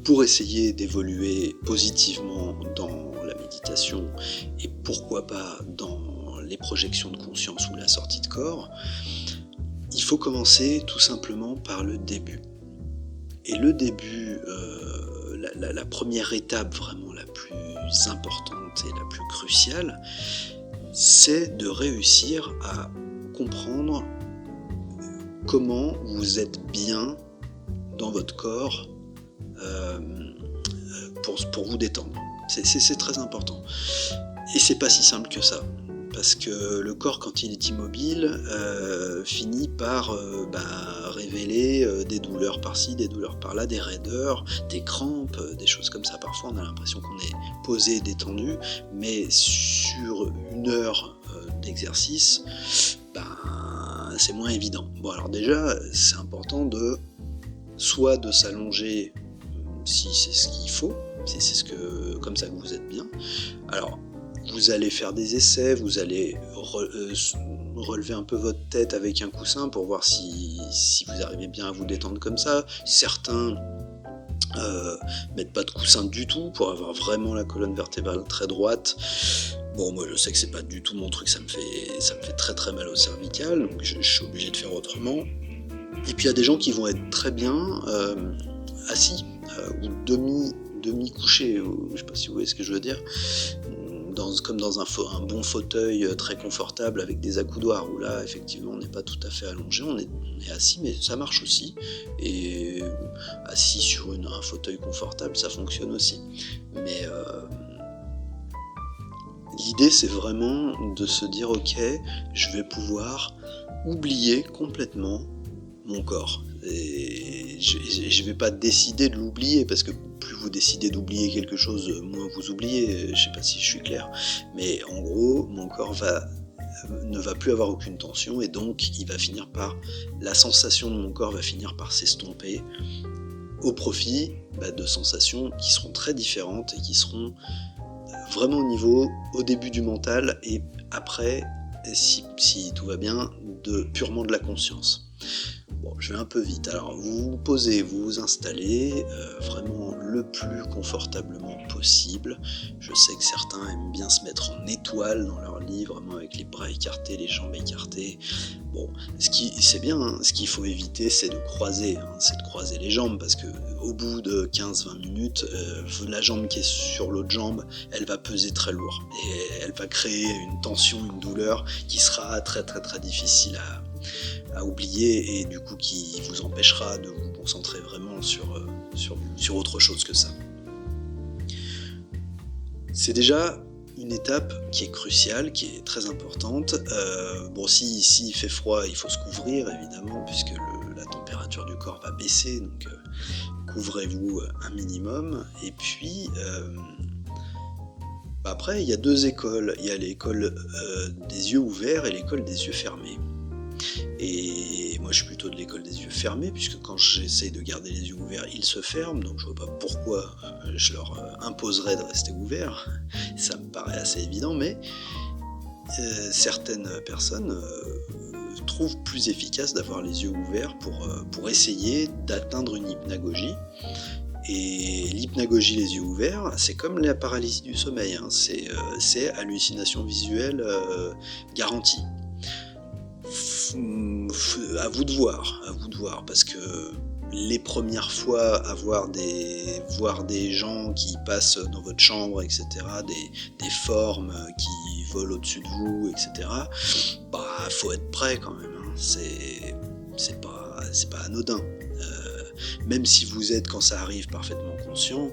pour essayer d'évoluer positivement dans la méditation et pourquoi pas dans les projections de conscience ou la sortie de corps, il faut commencer tout simplement par le début. Et le début, la première étape vraiment la plus importante et la plus cruciale, c'est de réussir à comprendre comment vous êtes bien dans votre corps pour vous détendre. C'est très important. Et c'est pas si simple que ça. Parce que le corps, quand il est immobile, finit par révéler des douleurs par-ci, des douleurs par-là, des raideurs, des crampes, des choses comme ça. Parfois, on a l'impression qu'on est posé, détendu, mais sur une heure d'exercice, c'est moins évident. Bon, alors déjà, c'est important soit de s'allonger si c'est ce qu'il faut, si c'est comme ça que vous êtes bien. Alors, vous allez faire des essais, vous allez relever un peu votre tête avec un coussin pour voir si vous arrivez bien à vous détendre comme ça. Certains mettent pas de coussin du tout pour avoir vraiment la colonne vertébrale très droite. Bon, moi je sais que c'est pas du tout mon truc, ça me fait très très mal au cervical, donc je suis obligé de faire autrement. Et puis il y a des gens qui vont être très bien assis ou demi-couchés, je sais pas si vous voyez ce que je veux dire. Comme dans un bon fauteuil très confortable avec des accoudoirs, où là effectivement on n'est pas tout à fait allongé, on est assis, mais ça marche aussi, et assis sur un fauteuil confortable ça fonctionne aussi, mais l'idée c'est vraiment de se dire ok, je vais pouvoir oublier complètement mon corps, et je vais pas décider de l'oublier, parce que plus vous décidez d'oublier quelque chose, moins vous oubliez, je sais pas si je suis clair, mais en gros, mon corps ne va plus avoir aucune tension, et donc la sensation de mon corps va finir par s'estomper au profit de sensations qui seront très différentes et qui seront vraiment au début du mental, et après, si tout va bien, purement de la conscience. Bon, je vais un peu vite. Alors, vous vous posez, vous vous installez vraiment le plus confortablement possible. Je sais que certains aiment bien se mettre en étoile dans leur lit, vraiment avec les bras écartés, les jambes écartées. Bon, c'est bien, hein. Ce qu'il faut éviter, c'est de croiser les jambes, parce que au bout de 15-20 minutes, la jambe qui est sur l'autre jambe, elle va peser très lourd, et elle va créer une tension, une douleur qui sera très très très difficile à oublier, et du coup qui vous empêchera de vous concentrer vraiment sur autre chose que ça. C'est déjà une étape qui est cruciale, qui est très importante. Si il fait froid, il faut se couvrir évidemment, puisque la température du corps va baisser, donc couvrez-vous un minimum. Et puis après, il y a deux écoles. Il y a l'école des yeux ouverts et l'école des yeux fermés. Et moi je suis plutôt de l'école des yeux fermés, puisque quand j'essaye de garder les yeux ouverts, ils se ferment, donc je vois pas pourquoi je leur imposerais de rester ouverts. Ça me paraît assez évident, mais certaines personnes trouvent plus efficace d'avoir les yeux ouverts pour essayer d'atteindre une hypnagogie. Et l'hypnagogie les yeux ouverts, c'est comme la paralysie du sommeil, hein. C'est hallucination visuelle garantie. À vous de voir, parce que les premières fois voir des gens qui passent dans votre chambre, etc., des formes qui volent au-dessus de vous, etc., faut être prêt quand même, hein. C'est pas anodin. Même si vous êtes, quand ça arrive, parfaitement conscient,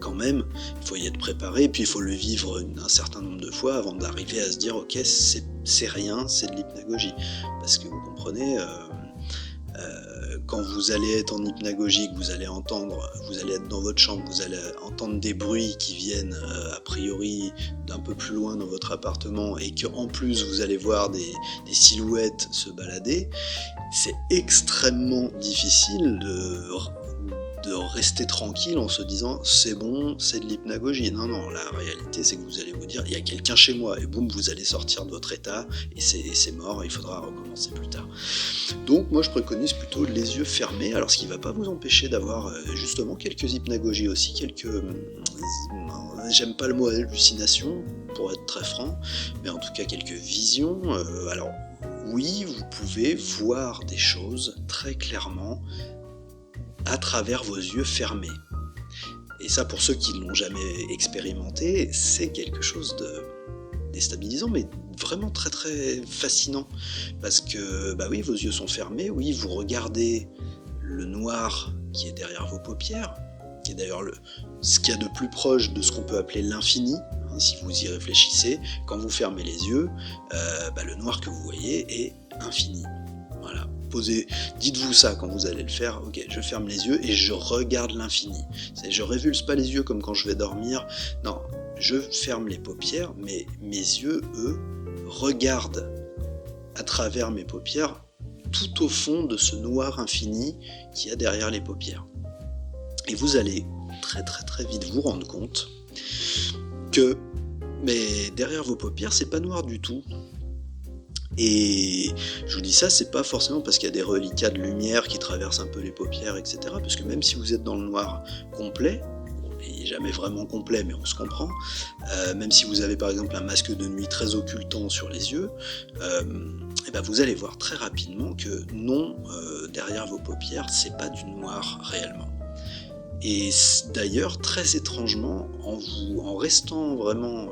quand même, il faut y être préparé, et puis il faut le vivre un certain nombre de fois avant d'arriver à se dire ok, c'est rien, c'est de l'hypnagogie. Parce que vous comprenez, quand vous allez être en hypnagogie, que vous allez être dans votre chambre, vous allez entendre des bruits qui viennent a priori d'un peu plus loin dans votre appartement, et qu'en plus vous allez voir des silhouettes se balader, c'est extrêmement difficile de rester tranquille en se disant c'est bon, c'est de l'hypnagogie. Non, la réalité c'est que vous allez vous dire il y a quelqu'un chez moi et boum, vous allez sortir de votre état et c'est mort, il faudra recommencer plus tard. Donc moi je préconise plutôt les yeux fermés, alors ce qui ne va pas vous empêcher d'avoir justement quelques hypnagogies aussi, j'aime pas le mot hallucination pour être très franc, mais en tout cas quelques visions. Alors oui, vous pouvez voir des choses très clairement à travers vos yeux fermés. Et ça, pour ceux qui ne l'ont jamais expérimenté, c'est quelque chose de déstabilisant, mais vraiment très très fascinant. Parce que, bah oui, vos yeux sont fermés, oui, vous regardez le noir qui est derrière vos paupières, qui est d'ailleurs ce qu'il y a de plus proche de ce qu'on peut appeler l'infini, hein, si vous y réfléchissez. Quand vous fermez les yeux, le noir que vous voyez est infini. Voilà. Dites-vous ça quand vous allez le faire. Ok, je ferme les yeux et je regarde l'infini. Je révulse pas les yeux comme quand je vais dormir. Non, je ferme les paupières, mais mes yeux, eux, regardent à travers mes paupières tout au fond de ce noir infini qu'il y a derrière les paupières. Et vous allez très très très vite vous rendre compte que derrière vos paupières, c'est pas noir du tout. Et je vous dis ça, c'est pas forcément parce qu'il y a des reliquats de lumière qui traversent un peu les paupières, etc. Parce que même si vous êtes dans le noir complet, il n'est jamais vraiment complet, mais on se comprend, même si vous avez par exemple un masque de nuit très occultant sur les yeux, vous allez voir très rapidement que non, derrière vos paupières, c'est pas du noir réellement. Et d'ailleurs, très étrangement, en restant vraiment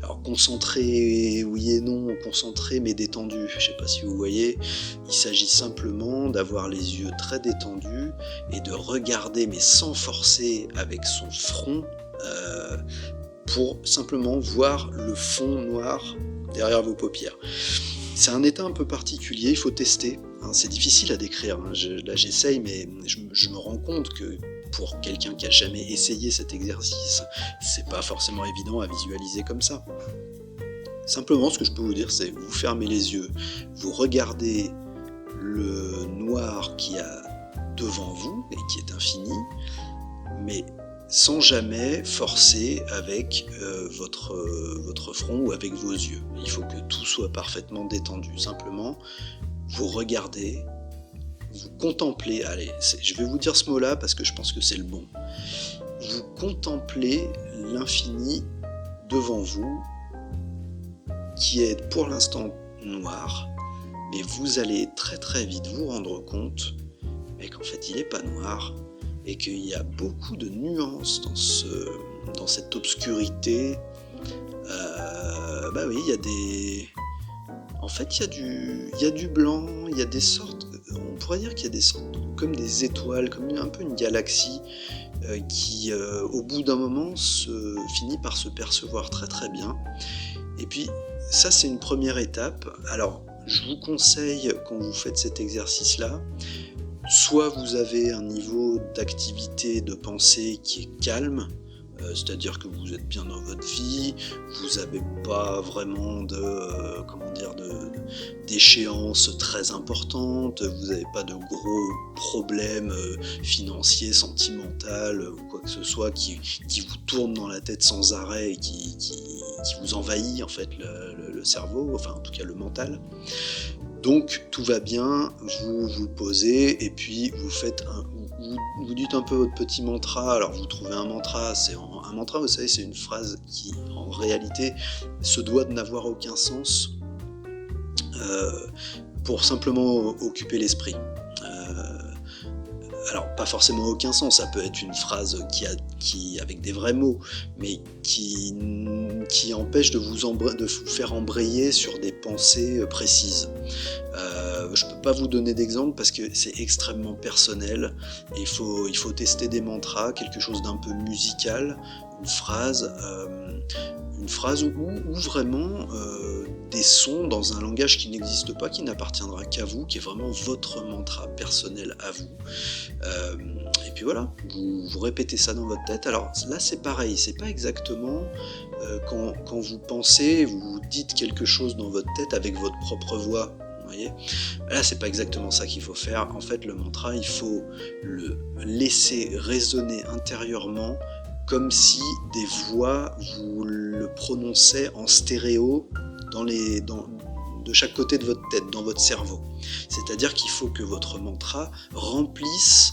alors concentré, oui et non, concentré mais détendu, je ne sais pas si vous voyez, il s'agit simplement d'avoir les yeux très détendus et de regarder mais sans forcer avec son front pour simplement voir le fond noir derrière vos paupières. C'est un état un peu particulier, il faut tester, hein, c'est difficile à décrire, hein. Là j'essaye mais je me rends compte que pour quelqu'un qui a jamais essayé cet exercice, c'est pas forcément évident à visualiser comme ça. Simplement, ce que je peux vous dire, c'est vous fermez les yeux, vous regardez le noir qu'il y a devant vous et qui est infini, mais sans jamais forcer avec votre front ou avec vos yeux. Il faut que tout soit parfaitement détendu. Simplement, vous regardez, vous contemplez, je vais vous dire ce mot-là parce que je pense que c'est le bon. Vous contemplez l'infini devant vous, qui est pour l'instant noir, mais vous allez très très vite vous rendre compte qu'en fait il n'est pas noir, et qu'il y a beaucoup de nuances dans cette obscurité. Oui, il y a des... En fait, il y a du blanc, il y a des sortes... On pourrait dire qu'il y a des sortes comme des étoiles, comme un peu une galaxie qui, au bout d'un moment, finit par se percevoir très très bien. Et puis, ça, c'est une première étape. Alors, je vous conseille, quand vous faites cet exercice-là, soit vous avez un niveau d'activité, de pensée qui est calme, c'est-à-dire que vous êtes bien dans votre vie, vous n'avez pas vraiment d'échéances très importantes, vous n'avez pas de gros problèmes financiers, sentimentaux ou quoi que ce soit qui vous tourne dans la tête sans arrêt et qui vous envahit en fait le cerveau, enfin en tout cas le mental. Donc tout va bien, vous vous posez et puis vous dites un peu votre petit mantra. Alors vous trouvez un mantra, un mantra, vous savez, c'est une phrase qui en réalité se doit de n'avoir aucun sens pour simplement occuper l'esprit. Alors pas forcément aucun sens, ça peut être une phrase qui avec des vrais mots, mais qui empêche de vous faire embrayer sur des pensées précises. Je ne peux pas vous donner d'exemple parce que c'est extrêmement personnel et il faut tester des mantras, quelque chose d'un peu musical, une phrase où vraiment des sons dans un langage qui n'existe pas, qui n'appartiendra qu'à vous, qui est vraiment votre mantra personnel à vous. Et puis voilà, vous répétez ça dans votre tête. Alors là c'est pareil, c'est pas exactement quand vous pensez, vous dites quelque chose dans votre tête avec votre propre voix. voyez ? Là, c'est pas exactement ça qu'il faut faire. En fait, le mantra, il faut le laisser résonner intérieurement comme si des voix vous le prononçaient en stéréo de chaque côté de votre tête, dans votre cerveau. C'est-à-dire qu'il faut que votre mantra remplisse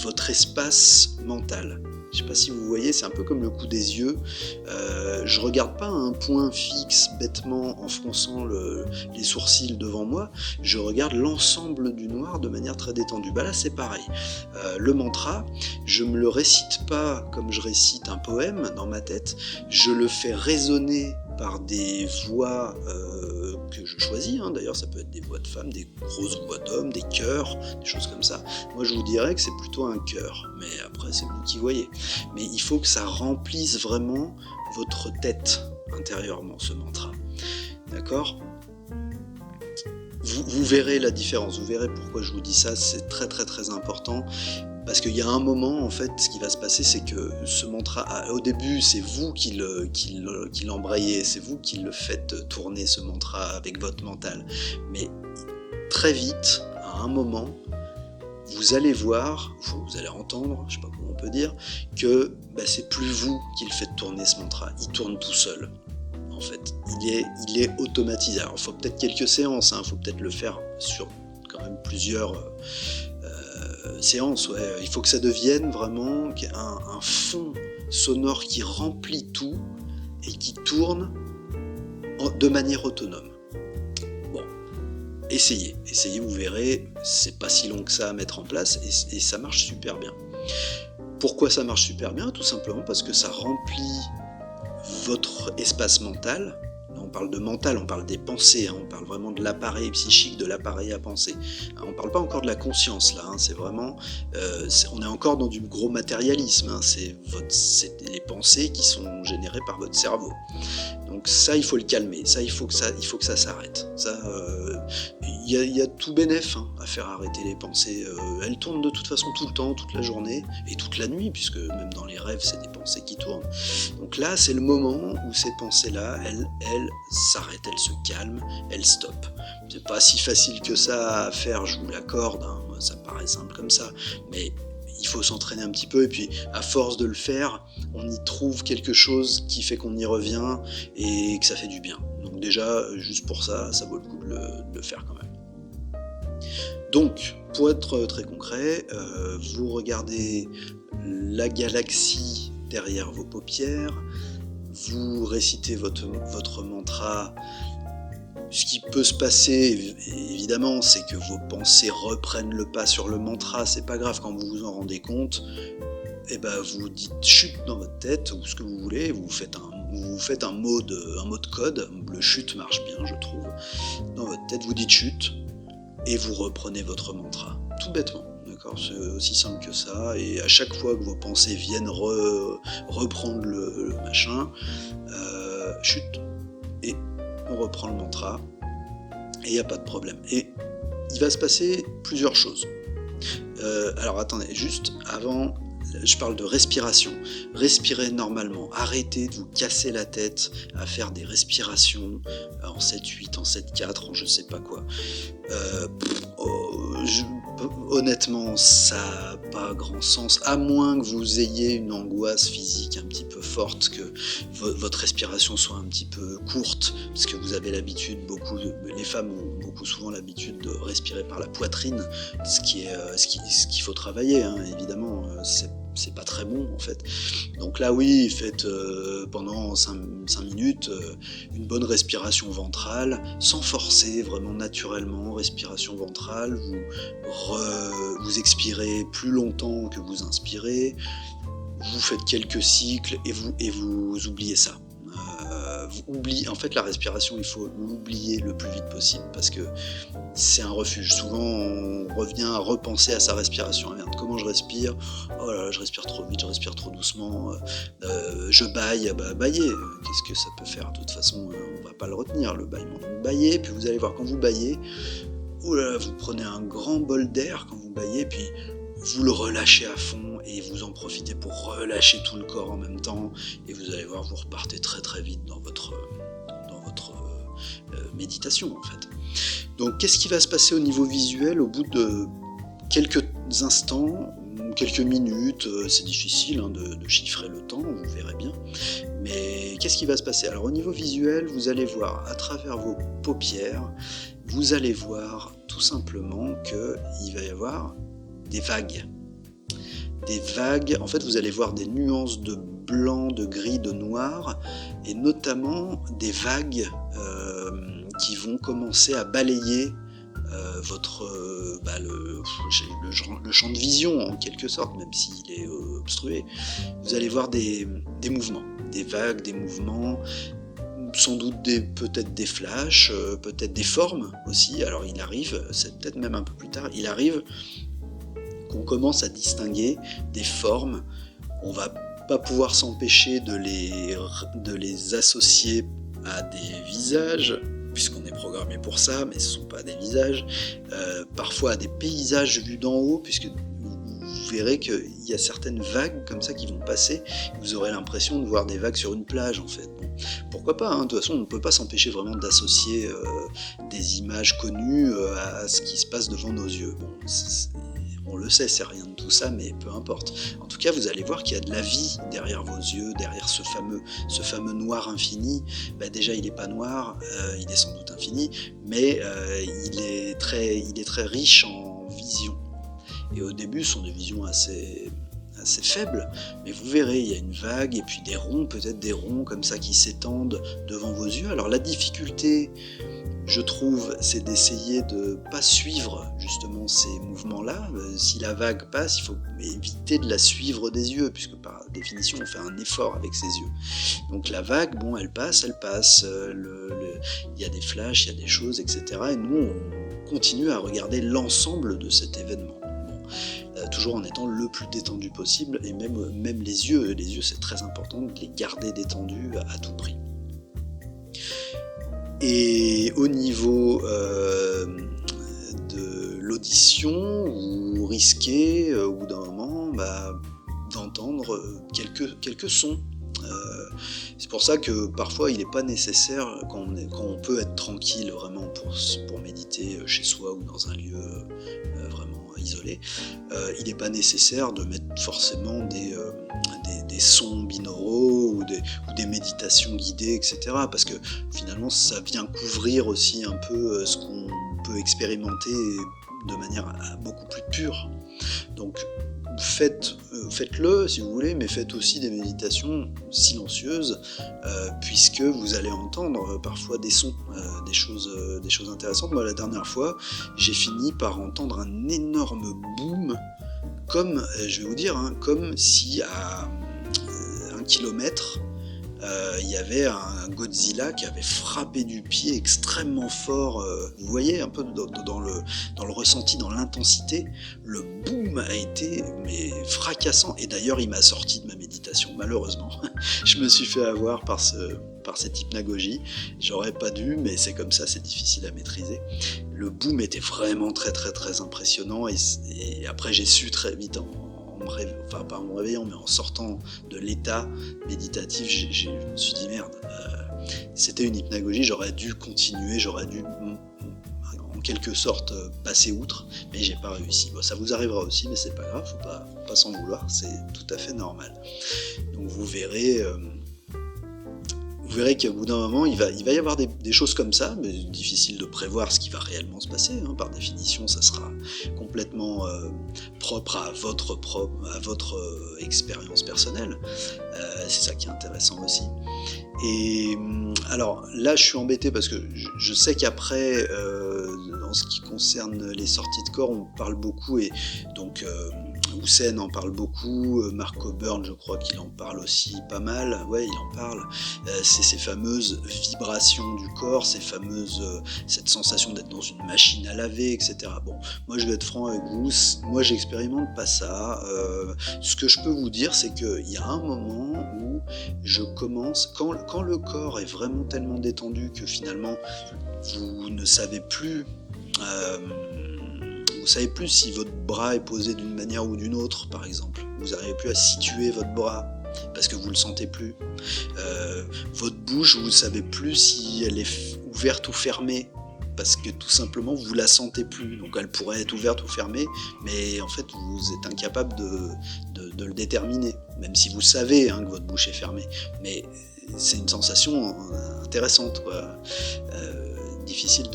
votre espace mental. Je ne sais pas si vous voyez, c'est un peu comme le coup des yeux. Je ne regarde pas un point fixe bêtement en fronçant les sourcils devant moi, je regarde l'ensemble du noir de manière très détendue. Là c'est pareil. Le mantra, je ne me le récite pas comme je récite un poème dans ma tête, je le fais résonner par des voix que je choisis, d'ailleurs ça peut être des voix de femmes, des grosses voix d'hommes, des chœurs, des choses comme ça. Moi je vous dirais que c'est plutôt un chœur, mais après c'est vous qui voyez. Mais il faut que ça remplisse vraiment votre tête intérieurement, ce mantra. D'accord ? Vous verrez la différence, vous verrez pourquoi je vous dis ça, c'est très très très important. Parce qu'il y a un moment, en fait, ce qui va se passer, c'est que ce mantra, au début, c'est vous qui l'embrayez, c'est vous qui le faites tourner, ce mantra, avec votre mental. Mais très vite, à un moment, vous allez voir, vous allez entendre, je ne sais pas comment on peut dire, que c'est plus vous qui le faites tourner, ce mantra. Il tourne tout seul, en fait. Il est automatisé. Alors, il faut peut-être quelques séances, il faut peut-être le faire sur quand même plusieurs... séance, ouais. Il faut que ça devienne vraiment un fond sonore qui remplit tout et qui tourne de manière autonome. Bon, essayez, vous verrez, c'est pas si long que ça à mettre en place et ça marche super bien. Pourquoi ça marche super bien ? Tout simplement parce que ça remplit votre espace mental. On parle de mental, on parle des pensées, on parle vraiment de l'appareil psychique, de l'appareil à penser. On ne parle pas encore de la conscience là, c'est vraiment, on est encore dans du gros matérialisme, c'est les pensées qui sont générées par votre cerveau. Donc ça, il faut le calmer, ça, il faut que ça s'arrête. Ça, il y a tout bénef à faire arrêter les pensées. Elles tournent de toute façon tout le temps, toute la journée et toute la nuit, puisque même dans les rêves, c'est des pensées qui tournent. Donc là, c'est le moment où ces pensées-là, elles s'arrêtent, elles se calment, elles stoppent. C'est pas si facile que ça à faire, je vous l'accorde, ça me paraît simple comme ça, mais il faut s'entraîner un petit peu, et puis à force de le faire, on y trouve quelque chose qui fait qu'on y revient et que ça fait du bien. Donc déjà, juste pour ça, ça vaut le coup de le faire quand même. Donc, pour être très concret, vous regardez la galaxie derrière vos paupières, vous récitez votre mantra. Ce qui peut se passer, évidemment, c'est que vos pensées reprennent le pas sur le mantra, c'est pas grave, quand vous vous en rendez compte, vous dites chut dans votre tête, ou ce que vous voulez, vous faites un mot de code, le chut marche bien, je trouve. Dans votre tête, vous dites chut, et vous reprenez votre mantra, tout bêtement. D'accord, c'est aussi simple que ça, et à chaque fois que vos pensées viennent reprendre le machin, chut, et on reprend le mantra, et il n'y a pas de problème. Et il va se passer plusieurs choses. Alors attendez, juste avant, je parle de respiration. Respirez normalement, arrêtez de vous casser la tête à faire des respirations en 7-8, en 7-4, en je sais pas quoi. Honnêtement, ça n'a pas grand sens, à moins que vous ayez une angoisse physique un petit peu forte, que votre respiration soit un petit peu courte, parce que vous avez l'habitude, les femmes ont beaucoup souvent l'habitude de respirer par la poitrine, ce qu'il faut travailler, évidemment, c'est pas très bon en fait. Donc là oui, faites pendant 5 minutes une bonne respiration ventrale, sans forcer, vraiment naturellement, respiration ventrale, vous expirez plus longtemps que vous inspirez, vous faites quelques cycles et vous oubliez ça. En fait, la respiration, il faut l'oublier le plus vite possible parce que c'est un refuge. Souvent, on revient à repenser à sa respiration. Merde, comment je respire ? Oh là là, je respire trop vite, je respire trop doucement. Je bâille, bâillez. Qu'est-ce que ça peut faire ? De toute façon, on va pas le retenir, le bâillement. Donc, bâillez, puis vous allez voir, quand vous bâillez, oh là là, vous prenez un grand bol d'air quand vous bâillez, puis vous le relâchez à fond et vous en profitez pour relâcher tout le corps en même temps et vous allez voir, vous repartez très très vite dans votre méditation en fait. Donc qu'est-ce qui va se passer au niveau visuel au bout de quelques instants, quelques minutes, c'est difficile de chiffrer le temps, vous verrez bien. Mais qu'est-ce qui va se passer? Alors au niveau visuel, vous allez voir à travers vos paupières, vous allez voir tout simplement qu'il va y avoir des vagues. Des vagues, en fait vous allez voir des nuances de blanc, de gris, de noir, et notamment des vagues qui vont commencer à balayer le champ de vision en quelque sorte, même s'il est obstrué. Vous allez voir des mouvements, des vagues, des mouvements, sans doute peut-être des flashs, peut-être des formes aussi. Alors il arrive, c'est peut-être même un peu plus tard, il arrive qu'on commence à distinguer des formes. On va pas pouvoir s'empêcher de les associer à des visages, puisqu'on est programmé pour ça, mais ce ne sont pas des visages, parfois à des paysages vus d'en haut, puisque vous verrez qu'il y a certaines vagues comme ça qui vont passer, vous aurez l'impression de voir des vagues sur une plage en fait. Bon, pourquoi pas, de toute façon on ne peut pas s'empêcher vraiment d'associer des images connues à ce qui se passe devant nos yeux. Bon, on le sait, c'est rien de tout ça, mais peu importe. En tout cas, vous allez voir qu'il y a de la vie derrière vos yeux, derrière ce fameux noir infini. Déjà, il n'est pas noir, il est sans doute infini, mais il est très riche en vision. Et au début, ce sont des visions assez faibles, mais vous verrez, il y a une vague, et puis peut-être des ronds comme ça qui s'étendent devant vos yeux. Alors la difficulté, je trouve, c'est d'essayer de ne pas suivre justement ces mouvements-là. Si la vague passe, il faut éviter de la suivre des yeux, puisque par définition, on fait un effort avec ses yeux. Donc la vague, elle passe. Il y a des flashs, il y a des choses, etc. Et nous, on continue à regarder l'ensemble de cet événement. Toujours en étant le plus détendu possible, et même les yeux, c'est très important de les garder détendus à tout prix. Et au niveau de l'audition, vous risquez au bout d'un moment d'entendre quelques sons. C'est pour ça que parfois il n'est pas nécessaire, quand on peut être tranquille vraiment pour méditer chez soi ou dans un lieu vraiment isolé, il n'est pas nécessaire de mettre forcément des sons binauraux ou des méditations guidées, etc. Parce que finalement ça vient couvrir aussi un peu ce qu'on peut expérimenter de manière beaucoup plus pure. Donc faites-le si vous voulez, mais faites aussi des méditations silencieuses, puisque vous allez entendre parfois des sons, des choses intéressantes. Moi, la dernière fois, j'ai fini par entendre un énorme boom, comme, je vais vous dire, comme si à 1 kilomètre, il y avait un Godzilla qui avait frappé du pied extrêmement fort. Vous voyez un peu dans le ressenti, dans l'intensité, le boom a été fracassant. Et d'ailleurs, il m'a sorti de ma méditation, malheureusement. Je me suis fait avoir par cette hypnagogie. J'aurais pas dû, mais c'est comme ça, c'est difficile à maîtriser. Le boom était vraiment très très très impressionnant, et après j'ai su très vite pas en me réveillant, mais en sortant de l'état méditatif, je me suis dit merde, c'était une hypnagogie, j'aurais dû continuer, j'aurais dû en quelque sorte passer outre, mais j'ai pas réussi. Bon, ça vous arrivera aussi, mais c'est pas grave, faut pas s'en vouloir, c'est tout à fait normal. Donc vous verrez qu'au bout d'un moment, il va y avoir des choses comme ça, mais difficile de prévoir ce qui va réellement se passer. Par définition, ça sera complètement propre à votre expérience personnelle. C'est ça qui est intéressant aussi. Et alors là, je suis embêté parce que je sais qu'après, en ce qui concerne les sorties de corps, on parle beaucoup, et donc Houssen en parle beaucoup, Mark Coburn, je crois qu'il en parle aussi pas mal. Ouais, il en parle. C'est ces fameuses vibrations du corps, cette sensation d'être dans une machine à laver, etc. Bon, moi je vais être franc avec vous, moi j'expérimente pas ça. Ce que je peux vous dire, c'est qu'il y a un moment où je commence, quand le corps est vraiment tellement détendu que finalement vous ne savez plus. Vous savez plus si votre bras est posé d'une manière ou d'une autre, par exemple. Vous n'arrivez plus à situer votre bras parce que vous le sentez plus. Votre bouche, vous ne savez plus si elle est ouverte ou fermée, parce que tout simplement vous la sentez plus. Donc elle pourrait être ouverte ou fermée, mais en fait vous êtes incapable de le déterminer, même si vous savez que votre bouche est fermée. Mais c'est une sensation intéressante, quoi. Difficile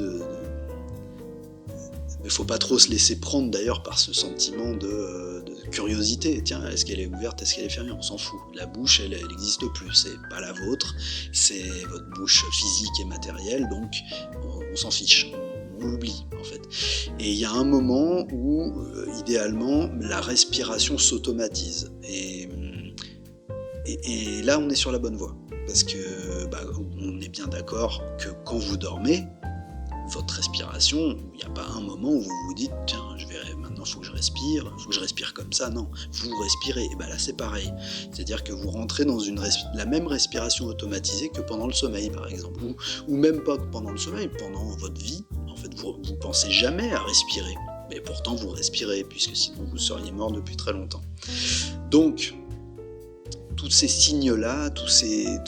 il ne faut pas trop se laisser prendre d'ailleurs par ce sentiment de curiosité. Tiens, est-ce qu'elle est ouverte, est-ce qu'elle est fermée? On s'en fout. La bouche, elle n'existe plus. C'est pas la vôtre, c'est votre bouche physique et matérielle, donc on s'en fiche. On l'oublie en fait. Et il y a un moment où, idéalement, la respiration s'automatise. Et là, on est sur la bonne voie. Parce que on est bien d'accord que quand vous dormez, votre respiration, il n'y a pas un moment où vous vous dites tiens, maintenant il faut que je respire comme ça. Non, vous respirez. Et là c'est pareil. C'est-à-dire que vous rentrez dans la même respiration automatisée que pendant le sommeil, par exemple. Ou même pas pendant le sommeil, pendant votre vie. En fait, vous pensez jamais à respirer. Mais pourtant vous respirez, puisque sinon vous seriez mort depuis très longtemps. Donc, tous ces signes-là, toutes ces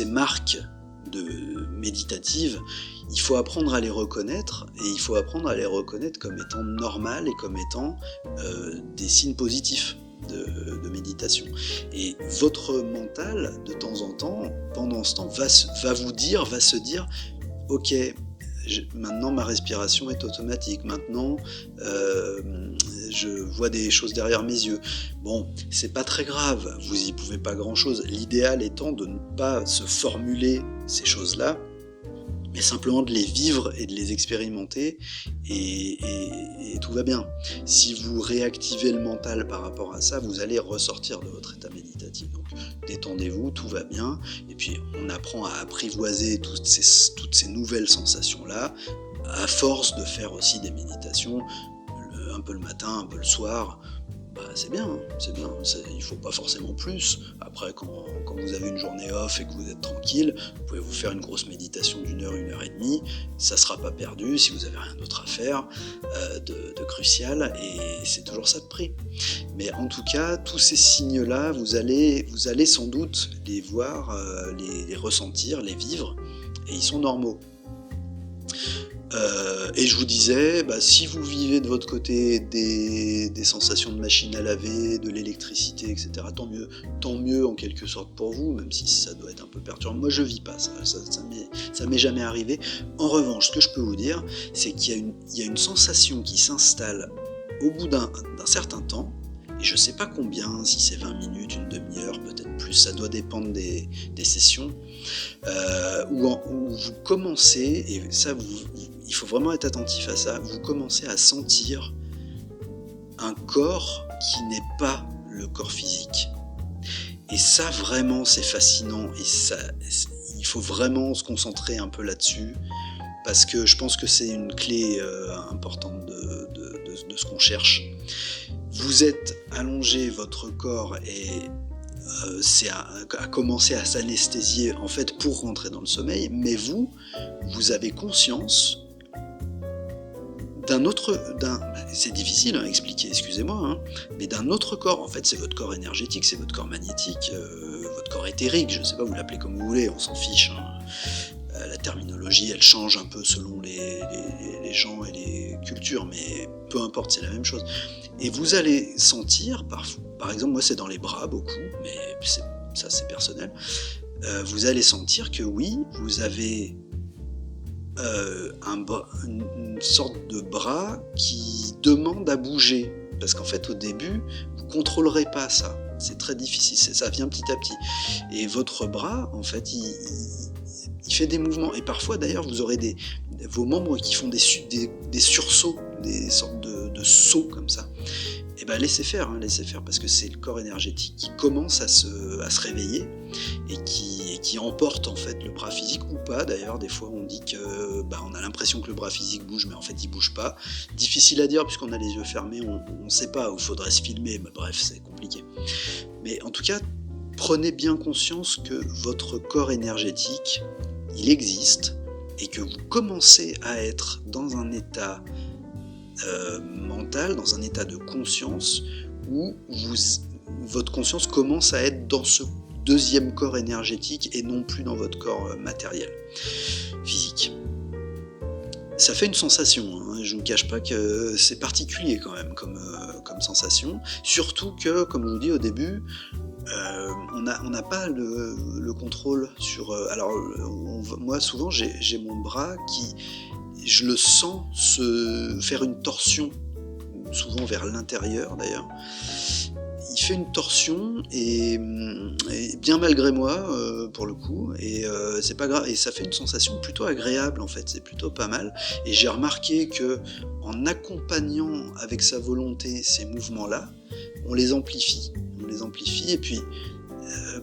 marques méditatives, il faut apprendre à les reconnaître, et il faut apprendre à les reconnaître comme étant normales et comme étant des signes positifs de méditation. Et votre mental, de temps en temps, pendant ce temps, va se dire ok, maintenant ma respiration est automatique, maintenant je vois des choses derrière mes yeux. Bon, c'est pas très grave, vous y pouvez pas grand chose. L'idéal étant de ne pas se formuler ces choses-là, mais simplement de les vivre et de les expérimenter, et tout va bien. Si vous réactivez le mental par rapport à ça, vous allez ressortir de votre état méditatif. Donc détendez-vous, tout va bien, et puis on apprend à apprivoiser toutes ces nouvelles sensations-là, à force de faire aussi des méditations, un peu le matin, un peu le soir. C'est bien, il ne faut pas forcément plus. Après, quand vous avez une journée off et que vous êtes tranquille, vous pouvez vous faire une grosse méditation d'1 heure, 1 heure et demie, ça ne sera pas perdu si vous n'avez rien d'autre à faire de crucial, et c'est toujours ça de prix. Mais en tout cas, tous ces signes-là, vous allez sans doute les voir, les ressentir, les vivre, et ils sont normaux. Et je vous disais, si vous vivez de votre côté des sensations de machine à laver, de l'électricité, etc., tant mieux en quelque sorte pour vous, même si ça doit être un peu perturbant. Moi je vis pas ça m'est jamais arrivé. En revanche, ce que je peux vous dire, c'est qu'il y a une sensation qui s'installe au bout d'un certain temps, et je sais pas combien, si c'est 20 minutes, une demi-heure, peut-être plus, ça doit dépendre des sessions, où vous commencez, et ça il faut vraiment être attentif à ça, vous commencez à sentir un corps qui n'est pas le corps physique. Et ça vraiment c'est fascinant, et il faut vraiment se concentrer un peu là-dessus, parce que je pense que c'est une clé importante de ce qu'on cherche. Vous êtes allongé, votre corps a commencé à s'anesthésier en fait pour rentrer dans le sommeil, mais vous avez conscience c'est difficile à expliquer, excusez-moi, mais d'un autre corps. En fait, c'est votre corps énergétique, c'est votre corps magnétique, votre corps éthérique, je ne sais pas, vous l'appelez comme vous voulez, on s'en fiche. La terminologie, elle change un peu selon les gens et les cultures, mais peu importe, c'est la même chose. Et vous allez sentir, par exemple, moi c'est dans les bras beaucoup, mais ça c'est personnel, vous allez sentir que oui, vous avez une sorte de bras qui demande à bouger, parce qu'en fait au début vous contrôlerez pas ça, c'est très difficile, ça vient petit à petit, et votre bras en fait il fait des mouvements, et parfois d'ailleurs vous aurez vos membres qui font des sursauts, des sortes de sauts comme ça. Et laissez faire, parce que c'est le corps énergétique qui commence à se réveiller, et qui emporte en fait le bras physique, ou pas d'ailleurs. Des fois on dit que on a l'impression que le bras physique bouge, mais en fait il bouge pas. Difficile à dire puisqu'on a les yeux fermés, on sait pas, il faudrait se filmer, bref, c'est compliqué. Mais en tout cas, prenez bien conscience que votre corps énergétique, il existe, et que vous commencez à être dans un état mental, dans un état de conscience où votre conscience commence à être dans deuxième corps énergétique et non plus dans votre corps matériel, physique. Ça fait une sensation, hein. Je ne vous cache pas que c'est particulier quand même comme sensation, surtout que, comme je vous dis au début, on n'a pas le contrôle sur... moi souvent j'ai mon bras qui, je le sens se faire une torsion, souvent vers l'intérieur d'ailleurs. Il fait une torsion et bien malgré moi pour le coup, et c'est pas grave, et ça fait une sensation plutôt agréable en fait, c'est plutôt pas mal. Et j'ai remarqué que en accompagnant avec sa volonté ces mouvements-là, on les amplifie, et puis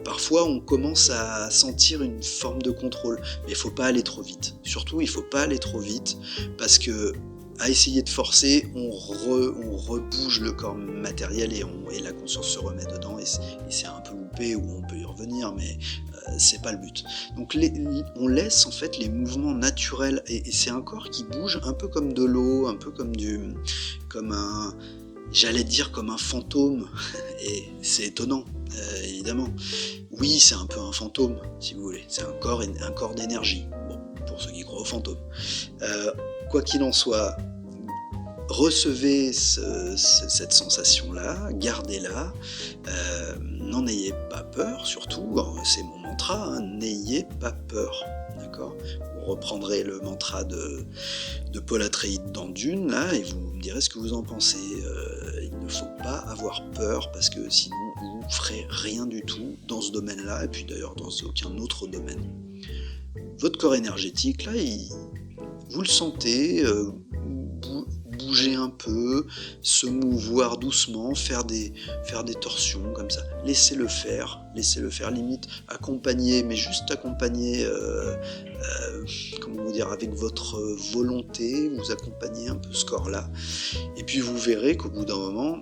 parfois on commence à sentir une forme de contrôle, mais il faut pas aller trop vite. Surtout il faut pas aller trop vite, parce que à essayer de forcer, on rebouge le corps matériel et la conscience se remet dedans, et c'est un peu loupé, ou on peut y revenir, mais c'est pas le but. Donc on laisse en fait les mouvements naturels, et c'est un corps qui bouge un peu comme de l'eau, un peu comme j'allais dire comme un fantôme, et c'est étonnant, évidemment. Oui, c'est un peu un fantôme, si vous voulez, c'est un corps d'énergie, bon, pour ceux qui croient aux fantômes. Quoi qu'il en soit, recevez cette sensation-là, gardez-la, n'en ayez pas peur, surtout, c'est mon mantra, hein, n'ayez pas peur, d'accord ? Vous reprendrez le mantra de Paul Atreides dans Dune, là, et vous me direz ce que vous en pensez. Il ne faut pas avoir peur, parce que sinon vous ne ferez rien du tout dans ce domaine-là, et puis d'ailleurs dans aucun autre domaine. Votre corps énergétique, là, vous le sentez bouger un peu, se mouvoir doucement, faire des torsions comme ça. Laissez-le faire, limite accompagner, mais juste accompagner, comment vous dire, avec votre volonté, vous accompagnez un peu ce corps-là. Et puis vous verrez qu'au bout d'un moment,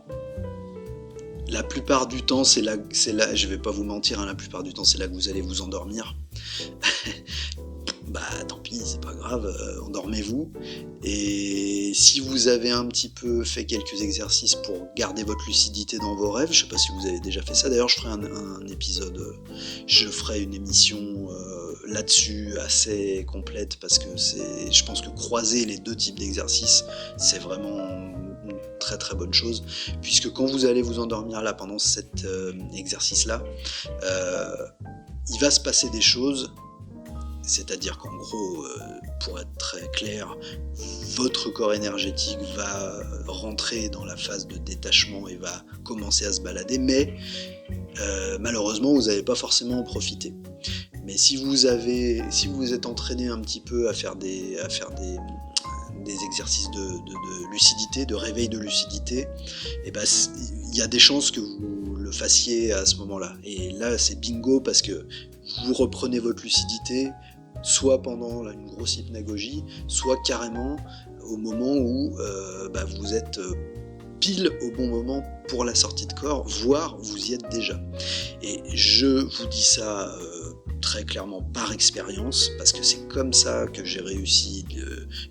la plupart du temps, c'est là, je vais pas vous mentir, hein, la plupart du temps, c'est là que vous allez vous endormir. Bah tant pis, c'est pas grave, endormez-vous. Et si vous avez un petit peu fait quelques exercices pour garder votre lucidité dans vos rêves, je sais pas si vous avez déjà fait ça, d'ailleurs je ferai un épisode, je ferai une émission là-dessus assez complète, parce que je pense que croiser les deux types d'exercices, c'est vraiment une très très bonne chose, puisque quand vous allez vous endormir là pendant cet exercice-là, il va se passer des choses. C'est-à-dire qu'en gros, pour être très clair, votre corps énergétique va rentrer dans la phase de détachement et va commencer à se balader, mais malheureusement, vous n'allez pas forcément en profiter. Mais si vous êtes entraîné un petit peu à faire des exercices de lucidité, de réveil de lucidité, et ben il y a des chances que vous le fassiez à ce moment-là. Et là, c'est bingo, parce que vous reprenez votre lucidité, soit pendant une grosse hypnagogie, soit carrément au moment où vous êtes pile au bon moment pour la sortie de corps, voire vous y êtes déjà. Et je vous dis ça très clairement par expérience, parce que c'est comme ça que j'ai réussi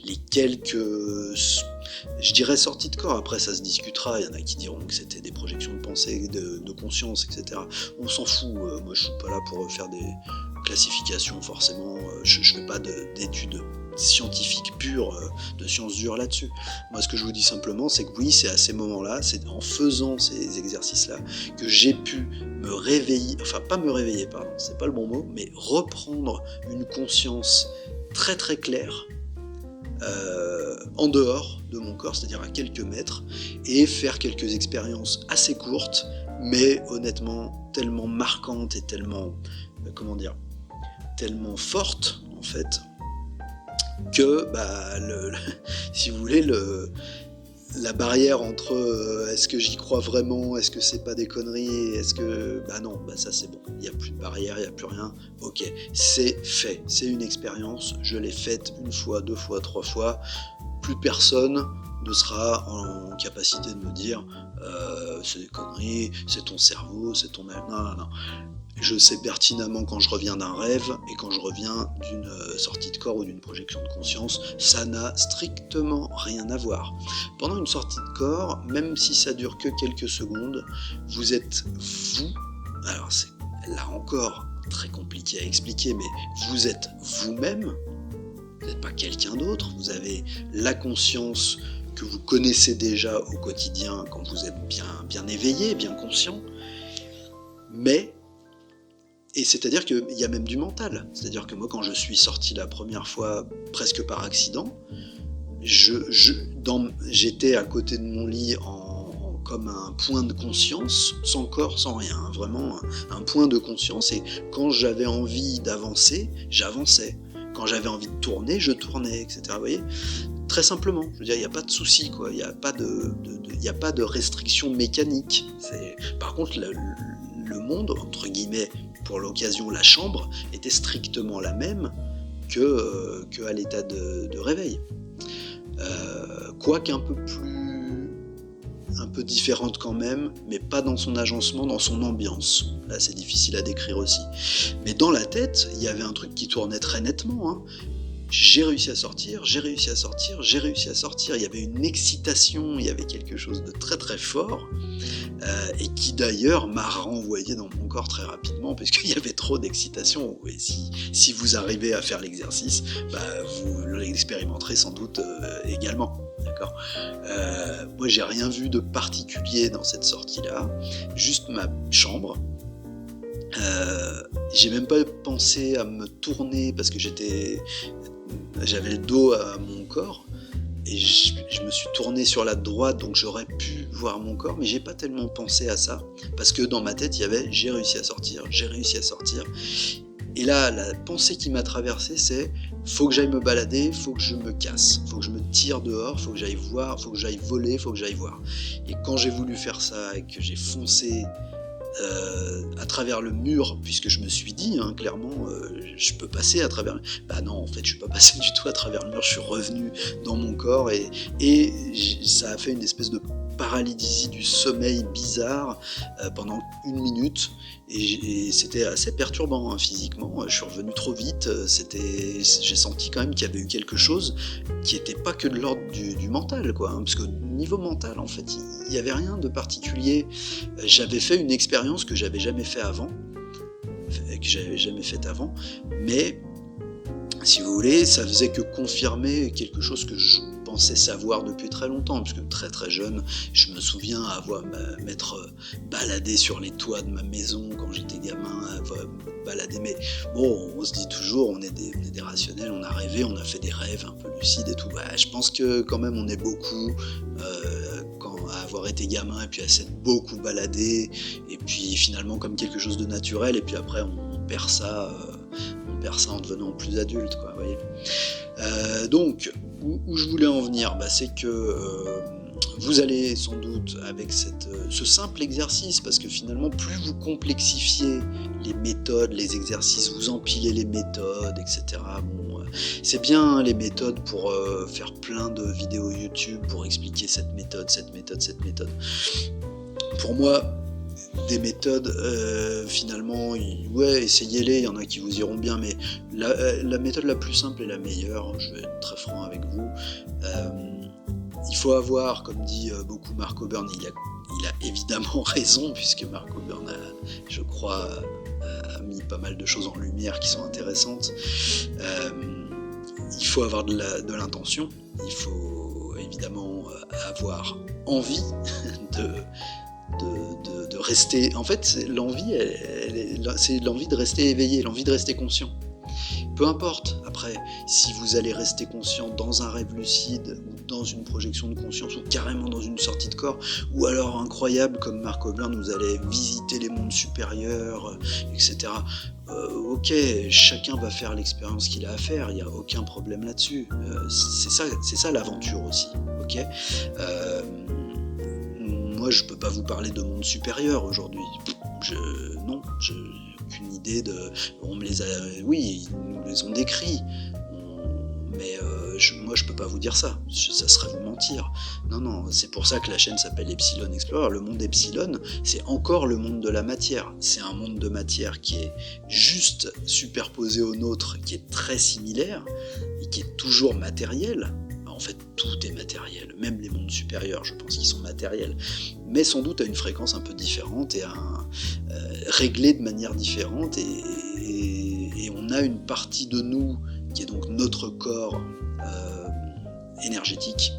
les quelques, je dirais, sorties de corps. Après ça se discutera, il y en a qui diront que c'était des projections de pensée, de conscience, etc. On s'en fout, moi je suis pas là pour faire des classifications forcément, je fais pas d'études scientifiques pures, de sciences dures là-dessus. Moi ce que je vous dis simplement, c'est que oui, c'est à ces moments-là, c'est en faisant ces exercices-là que j'ai pu me réveiller, enfin pas me réveiller, pardon, c'est pas le bon mot, mais reprendre une conscience très très claire en dehors de mon corps, c'est-à-dire à quelques mètres, et faire quelques expériences assez courtes, mais honnêtement tellement marquantes et tellement, tellement fortes en fait, que si vous voulez, la barrière entre est-ce que j'y crois vraiment, est-ce que c'est pas des conneries, est-ce que non, ça c'est bon, il n'y a plus de barrière, il n'y a plus rien, ok, c'est fait, c'est une expérience, je l'ai faite une fois, deux fois, trois fois, plus personne ne sera en capacité de me dire c'est des conneries, c'est ton cerveau, c'est ton... Non. Je sais pertinemment quand je reviens d'un rêve et quand je reviens d'une sortie de corps ou d'une projection de conscience, ça n'a strictement rien à voir. Pendant une sortie de corps, même si ça dure que quelques secondes, vous êtes vous, alors là encore, très compliqué à expliquer, mais vous êtes vous-même, vous n'êtes pas quelqu'un d'autre, vous avez la conscience que vous connaissez déjà au quotidien quand vous êtes bien éveillé, bien conscient, et c'est-à-dire qu'il y a même du mental. C'est-à-dire que moi, quand je suis sorti la première fois, presque par accident, j'étais à côté de mon lit comme un point de conscience, sans corps, sans rien, hein, vraiment un point de conscience, et quand j'avais envie d'avancer, j'avançais. Quand j'avais envie de tourner, je tournais, etc. Vous voyez ? Très simplement, je veux dire, il n'y a pas de souci, quoi. Il n'y a pas de restriction mécanique. Par contre, le monde, entre guillemets, pour l'occasion, la chambre, était strictement la même qu'à l'état de réveil. Quoique un peu différente quand même, mais pas dans son agencement, dans son ambiance. Là, c'est difficile à décrire aussi. Mais dans la tête, il y avait un truc qui tournait très nettement, hein. J'ai réussi à sortir. Il y avait une excitation, il y avait quelque chose de très très fort, et qui d'ailleurs m'a renvoyé dans mon corps très rapidement, parce qu'il y avait trop d'excitation. Et si vous arrivez à faire l'exercice, vous l'expérimenterez sans doute également. D'accord. Moi, j'ai rien vu de particulier dans cette sortie-là, juste ma chambre. J'ai même pas pensé à me tourner parce que j'avais le dos à mon corps et je me suis tourné sur la droite, donc j'aurais pu voir mon corps, mais j'ai pas tellement pensé à ça parce que dans ma tête il y avait j'ai réussi à sortir. Et là, la pensée qui m'a traversé, c'est faut que j'aille me balader, faut que je me casse, faut que je me tire dehors, faut que j'aille voir, faut que j'aille voler, faut que j'aille voir. Et quand j'ai voulu faire ça et que j'ai foncé à travers le mur, puisque je me suis dit clairement je peux passer à travers. Non, en fait je suis pas passé du tout à travers le mur, je suis revenu dans mon corps et ça a fait une espèce de paralysie du sommeil bizarre pendant 1 minute et c'était assez perturbant physiquement. Je suis revenu trop vite, j'ai senti quand même qu'il y avait eu quelque chose qui n'était pas que de l'ordre du mental, quoi, parce que niveau mental en fait il n'y avait rien de particulier. J'avais fait une expérience que j'avais jamais faite avant, mais si vous voulez, ça faisait que confirmer quelque chose que je pensais savoir depuis très longtemps, parce que très très jeune, je me souviens m'être baladé sur les toits de ma maison quand j'étais gamin, baladé. Mais bon, on se dit toujours, on est des rationnels, on a rêvé, on a fait des rêves un peu lucides et tout. Je pense que quand même on est beaucoup à avoir été gamin et puis à s'être beaucoup baladé, et puis finalement comme quelque chose de naturel, et puis après on perd ça en devenant plus adulte, quoi, vous voyez. Donc, où je voulais en venir, c'est que vous allez sans doute avec ce simple exercice, parce que finalement, plus vous complexifiez les méthodes, les exercices, vous empilez les méthodes, etc. C'est bien les méthodes pour faire plein de vidéos YouTube pour expliquer cette méthode. Pour moi, des méthodes, finalement, essayez-les, il y en a qui vous iront bien, mais la méthode la plus simple est la meilleure, je vais être très franc avec vous. Il faut avoir, comme dit beaucoup Mark O'Byrne, il a évidemment raison, puisque Mark O'Byrne je crois, a mis pas mal de choses en lumière qui sont intéressantes. Il faut avoir de l'intention, il faut évidemment avoir envie de rester. En fait, l'envie, c'est l'envie de rester éveillé, l'envie de rester conscient. Peu importe, après, si vous allez rester conscient dans un rêve lucide, ou dans une projection de conscience, ou carrément dans une sortie de corps, ou alors incroyable comme Mark O'Byrne, vous allez visiter les mondes supérieurs, etc. Ok, chacun va faire l'expérience qu'il a à faire, il n'y a aucun problème là-dessus. C'est ça l'aventure aussi, ok. Moi, je peux pas vous parler de monde supérieur aujourd'hui. J'ai aucune idée de. Oui, ils nous les ont décrits, mais moi, je peux pas vous dire ça. Ça serait vous mentir. Non, c'est pour ça que la chaîne s'appelle Epsilon Explorer. Le monde Epsilon, c'est encore le monde de la matière. C'est un monde de matière qui est juste superposé au nôtre, qui est très similaire et qui est toujours matériel. en fait, tout est matériel. Même les mondes supérieurs, je pense qu'ils sont matériels. Mais sans doute à une fréquence un peu différente et réglée de manière différente. Et on a une partie de nous, qui est donc notre corps énergétique,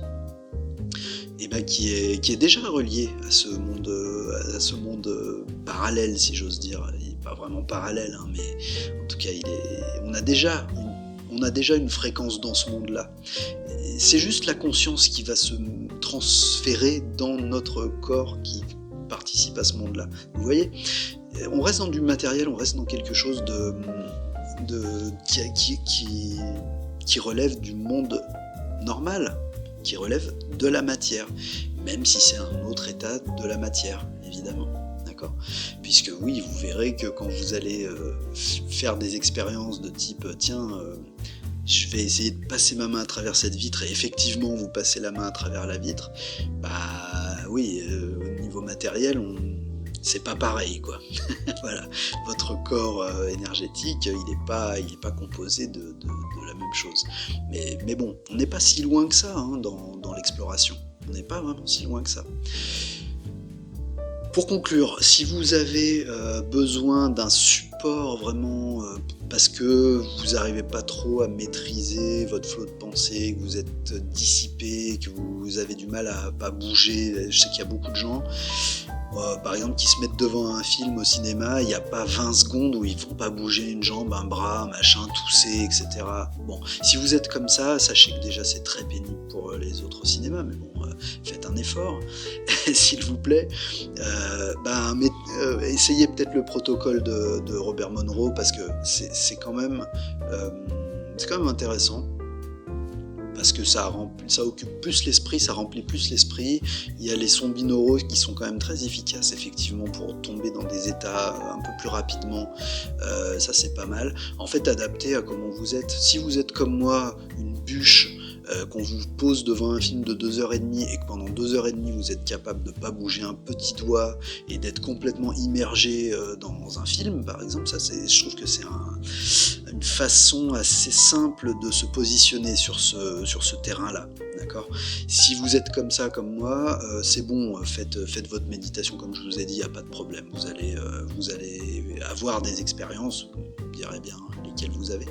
et qui est déjà relié à ce monde parallèle, si j'ose dire. Il n'est pas vraiment parallèle, mais en tout cas, on a déjà une fréquence dans ce monde-là. Et c'est juste la conscience qui va se transférer dans notre corps qui participe à ce monde-là. Vous voyez, on reste dans du matériel, on reste dans quelque chose qui relève du monde normal, qui relève de la matière, même si c'est un autre état de la matière, évidemment. D'accord ? Puisque oui, vous verrez que quand vous allez faire des expériences de type je vais essayer de passer ma main à travers cette vitre, et effectivement vous passez la main à travers la vitre, oui, au niveau matériel, c'est pas pareil, quoi. Voilà, votre corps énergétique, il est pas composé de la même chose. Mais bon, on n'est pas si loin que ça dans l'exploration. On n'est pas vraiment si loin que ça. Pour conclure, si vous avez besoin d'un support vraiment parce que vous n'arrivez pas trop à maîtriser votre flot de pensée, que vous êtes dissipé, que vous avez du mal à pas bouger, je sais qu'il y a beaucoup de gens par exemple qui se mettent devant un film au cinéma, il n'y a pas 20 secondes où ils ne font pas bouger une jambe, un bras, machin, tousser, etc. Bon, si vous êtes comme ça, sachez que déjà c'est très pénible pour les autres cinémas, mais bon, faites un effort, s'il vous plaît. Essayez peut-être le protocole de Robert Monroe, parce que c'est quand même intéressant. Parce que ça occupe plus l'esprit, ça remplit plus l'esprit. Il y a les sons binauraux qui sont quand même très efficaces, effectivement, pour tomber dans des états un peu plus rapidement. Ça, c'est pas mal. En fait, adapté à comment vous êtes. Si vous êtes comme moi, une bûche, qu'on vous pose devant un film de 2h30 et que pendant 2h30 vous êtes capable de ne pas bouger un petit doigt et d'être complètement immergé dans un film, par exemple, je trouve que c'est une façon assez simple de se positionner sur ce terrain-là. D'accord ? Si vous êtes comme ça, comme moi, c'est bon, faites votre méditation comme je vous ai dit, il n'y a pas de problème. Vous allez avoir des expériences, vous direz bien lesquelles vous avez.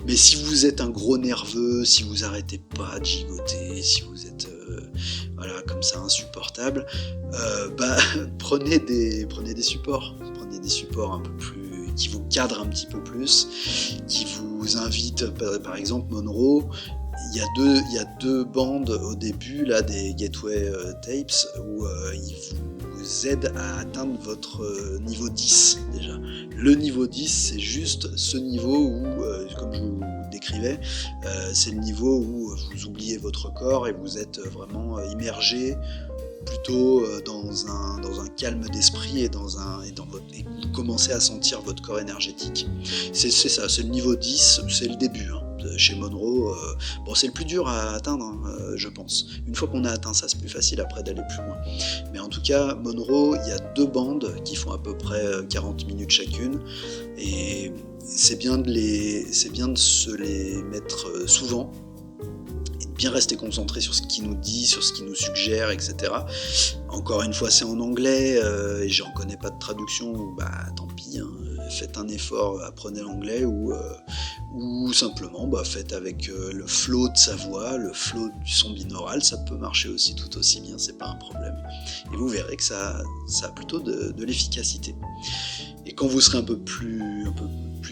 Mais si vous êtes un gros nerveux, si vous arrêtez pas de gigoter, si vous êtes comme ça insupportable, prenez des supports. Prenez des supports un peu plus, qui vous cadrent un petit peu plus, qui vous invitent, par exemple Monroe. Il y a deux bandes au début là, des Gateway Tapes où ils vous aident à atteindre votre niveau 10 déjà. Le niveau 10, c'est juste ce niveau où, comme je vous décrivais, c'est le niveau où vous oubliez votre corps et vous êtes vraiment immergé plutôt dans un calme d'esprit et vous commencez à sentir votre corps énergétique. C'est ça, c'est le niveau 10, c'est le début. Chez Monroe, c'est le plus dur à atteindre, je pense. Une fois qu'on a atteint ça, c'est plus facile après d'aller plus loin. Mais en tout cas, Monroe, il y a 2 bandes qui font à peu près 40 minutes chacune, et c'est bien de se les mettre souvent, et de bien rester concentré sur ce qu'il nous dit, sur ce qu'il nous suggère, etc. Encore une fois, c'est en anglais, et j'en connais pas de traduction, tant pis, faites un effort, apprenez l'anglais, ou simplement faites avec le flow de sa voix, le flow du son binaural, ça peut marcher aussi tout aussi bien, c'est pas un problème. Et vous verrez que ça a plutôt de l'efficacité. Et quand vous serez un peu plus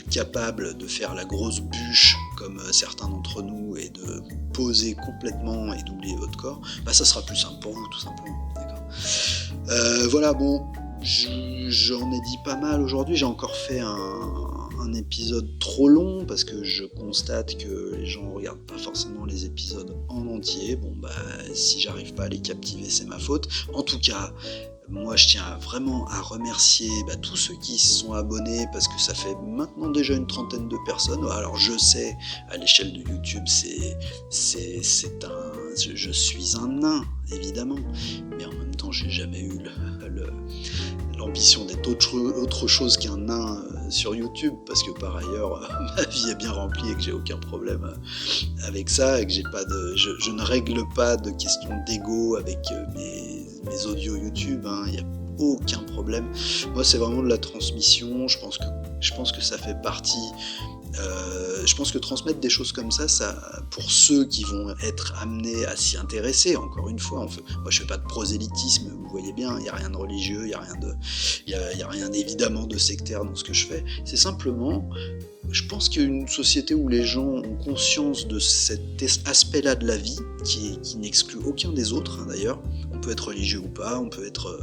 capable de faire la grosse bûche, comme certains d'entre nous, et de vous poser complètement et d'oublier votre corps, ça sera plus simple pour vous, tout simplement. D'accord. Voilà, bon, j'en ai dit pas mal aujourd'hui, j'ai encore fait un épisode trop long parce que je constate que les gens regardent pas forcément les épisodes en entier. Si j'arrive pas à les captiver, c'est ma faute. En tout cas, moi je tiens vraiment à remercier tous ceux qui se sont abonnés, parce que ça fait maintenant déjà une 30aine de personnes. Alors je sais, à l'échelle de YouTube, je suis un nain, évidemment, mais en même temps j'ai jamais eu l'ambition d'être autre chose qu'un nain sur YouTube, parce que par ailleurs ma vie est bien remplie et que j'ai aucun problème avec ça, et que je ne règle pas de questions d'ego avec mes audios YouTube, hein, il n'y a aucun problème. Moi, c'est vraiment de la transmission. Je pense que ça fait partie. Je pense que transmettre des choses comme ça, pour ceux qui vont être amenés à s'y intéresser, encore une fois, moi je fais pas de prosélytisme, vous voyez bien, il n'y a rien de religieux, il n'y a rien évidemment de sectaire dans ce que je fais. C'est simplement, je pense qu'une société où les gens ont conscience de cet aspect-là de la vie, qui n'exclut aucun des autres, hein, d'ailleurs, on peut être religieux ou pas, on peut être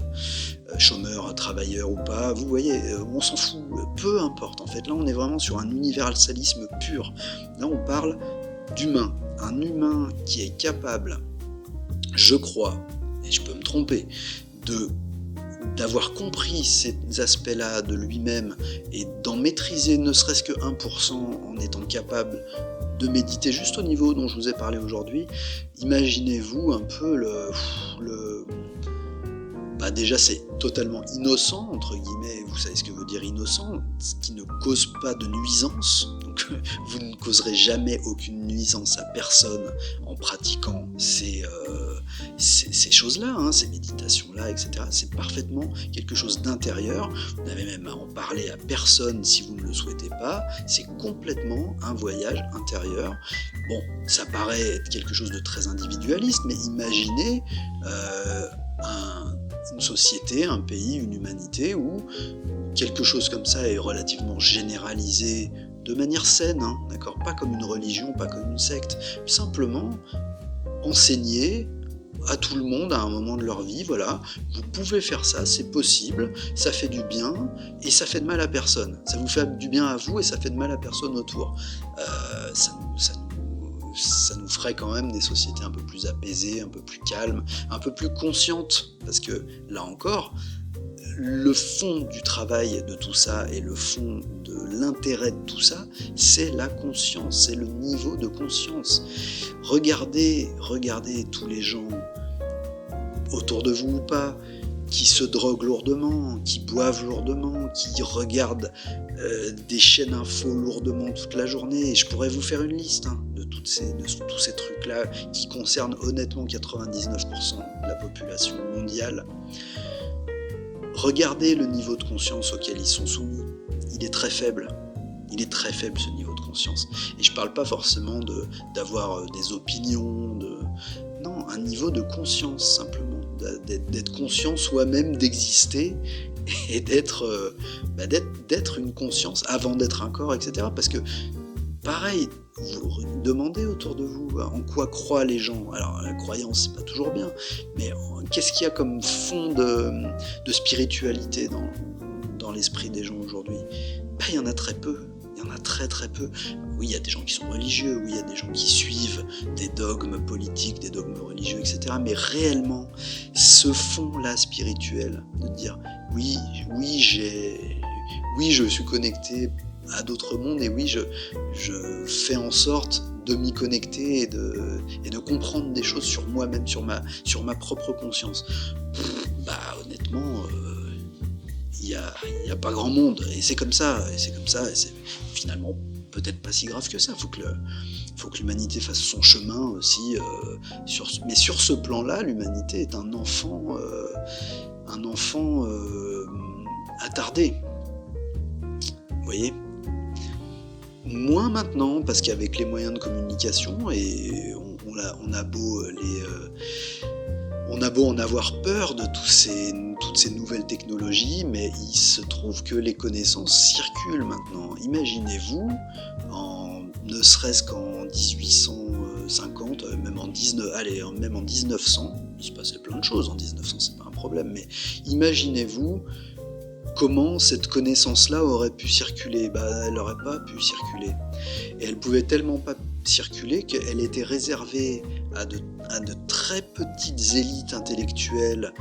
chômeur, travailleur ou pas, vous voyez, on s'en fout, peu importe en fait. Là on est vraiment sur un universalisme pur. Là on parle d'humain, un humain qui est capable, je crois, et je peux me tromper, d'avoir compris ces aspects-là de lui-même et d'en maîtriser ne serait-ce que 1% en étant capable de méditer juste au niveau dont je vous ai parlé aujourd'hui. Imaginez-vous un peu déjà c'est totalement innocent, entre guillemets, vous savez ce que veut dire innocent, ce qui ne cause pas de nuisance, donc vous ne causerez jamais aucune nuisance à personne en pratiquant ces choses-là, hein, ces méditations-là, etc. C'est parfaitement quelque chose d'intérieur, vous n'avez même à en parler à personne si vous ne le souhaitez pas, c'est complètement un voyage intérieur. Bon, ça paraît être quelque chose de très individualiste, mais imaginez une société, un pays, une humanité où quelque chose comme ça est relativement généralisé de manière saine, hein, d'accord, pas comme une religion, pas comme une secte, simplement enseigner à tout le monde à un moment de leur vie, voilà, vous pouvez faire ça, c'est possible, ça fait du bien et ça fait de mal à personne. Ça vous fait du bien à vous et ça fait de mal à personne autour. Ça nous ferait quand même des sociétés un peu plus apaisées, un peu plus calmes, un peu plus conscientes, parce que là encore, le fond du travail de tout ça et le fond de l'intérêt de tout ça, c'est la conscience, c'est le niveau de conscience. Regardez tous les gens autour de vous ou pas, qui se droguent lourdement, qui boivent lourdement, qui regardent des chaînes infos lourdement toute la journée. Et je pourrais vous faire une liste de tous ces trucs-là qui concernent honnêtement 99% de la population mondiale. Regardez le niveau de conscience auquel ils sont soumis. Il est très faible. Il est très faible ce niveau de conscience. Et je ne parle pas forcément d'avoir des opinions, non, un niveau de conscience simplement. D'être conscient soi-même, d'exister et d'être une conscience avant d'être un corps, etc. Parce que, pareil, vous demandez autour de vous en quoi croient les gens. Alors, la croyance, c'est pas toujours bien, mais qu'est-ce qu'il y a comme fond de spiritualité dans l'esprit des gens aujourd'hui ? Il y en a très peu. Il y en a très très peu. Oui, il y a des gens qui sont religieux, oui, il y a des gens qui suivent des dogmes politiques, des dogmes religieux, etc. Mais réellement, ce fond-là spirituel, de dire oui, je suis connecté à d'autres mondes et oui, je fais en sorte de m'y connecter et de comprendre des choses sur moi-même, sur ma propre conscience. Honnêtement, il y a pas grand monde et c'est comme ça et c'est finalement peut-être pas si grave que ça. Faut que l'humanité fasse son chemin aussi. Mais sur ce plan-là, l'humanité est un enfant attardé. Vous voyez ? Moins maintenant, parce qu'avec les moyens de communication, et on a beau en avoir peur de toutes ces nouvelles technologies, mais il se trouve que les connaissances circulent maintenant. Imaginez-vous, ne serait-ce qu'en 1850, même en 1900, il se passait plein de choses en 1900, c'est pas un problème, mais imaginez-vous comment cette connaissance-là aurait pu circuler. Elle n'aurait pas pu circuler. Et elle pouvait tellement pas circuler qu'elle était réservée à de très petites élites intellectuelles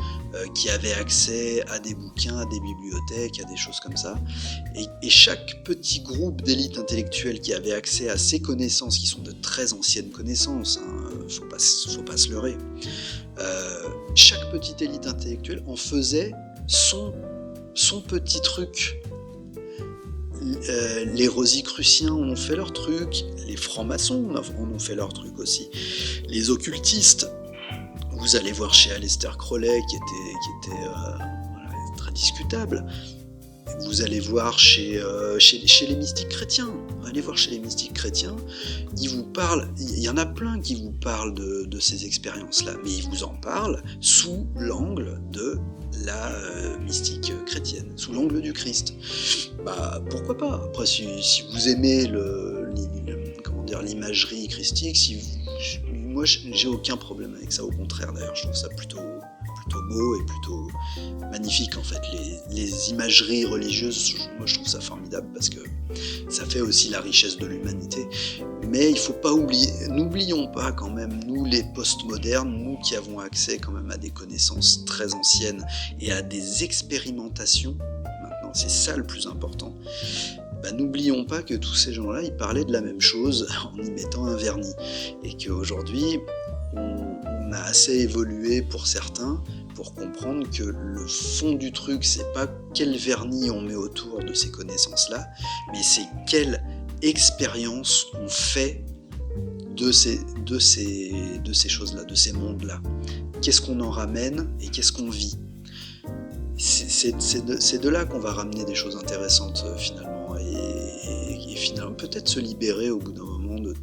qui avaient accès à des bouquins, à des bibliothèques, à des choses comme ça. Et chaque petit groupe d'élites intellectuelles qui avait accès à ces connaissances, qui sont de très anciennes connaissances, faut pas se leurrer, chaque petite élite intellectuelle en faisait son son petit truc. Les Rosicruciens en ont fait leur truc, les francs-maçons en ont fait leur truc aussi, les occultistes, vous allez voir chez Aleister Crowley qui était très discutable, vous allez voir chez les mystiques chrétiens, ils vous parlent, il y en a plein qui vous parlent de ces expériences-là, mais ils vous en parlent sous l'angle de la mystique chrétienne, sous l'angle du Christ. Pourquoi pas. Après, si vous aimez l'imagerie christique, moi j'ai aucun problème avec ça, au contraire d'ailleurs, je trouve ça plutôt beau et plutôt magnifique en fait. Les imageries religieuses, moi je trouve ça formidable parce que ça fait aussi la richesse de l'humanité. Mais il faut pas oublier, n'oublions pas quand même, nous les postmodernes, nous qui avons accès quand même à des connaissances très anciennes et à des expérimentations, maintenant c'est ça le plus important, n'oublions pas que tous ces gens-là, ils parlaient de la même chose en y mettant un vernis. Et qu'aujourd'hui, on a assez évolué pour certains pour comprendre que le fond du truc, c'est pas quel vernis on met autour de ces connaissances-là, mais c'est quelle expérience on fait de ces choses-là, de ces mondes-là. Qu'est-ce qu'on en ramène et qu'est-ce qu'on vit. C'est de là qu'on va ramener des choses intéressantes finalement, et finalement peut-être se libérer au bout d'un moment de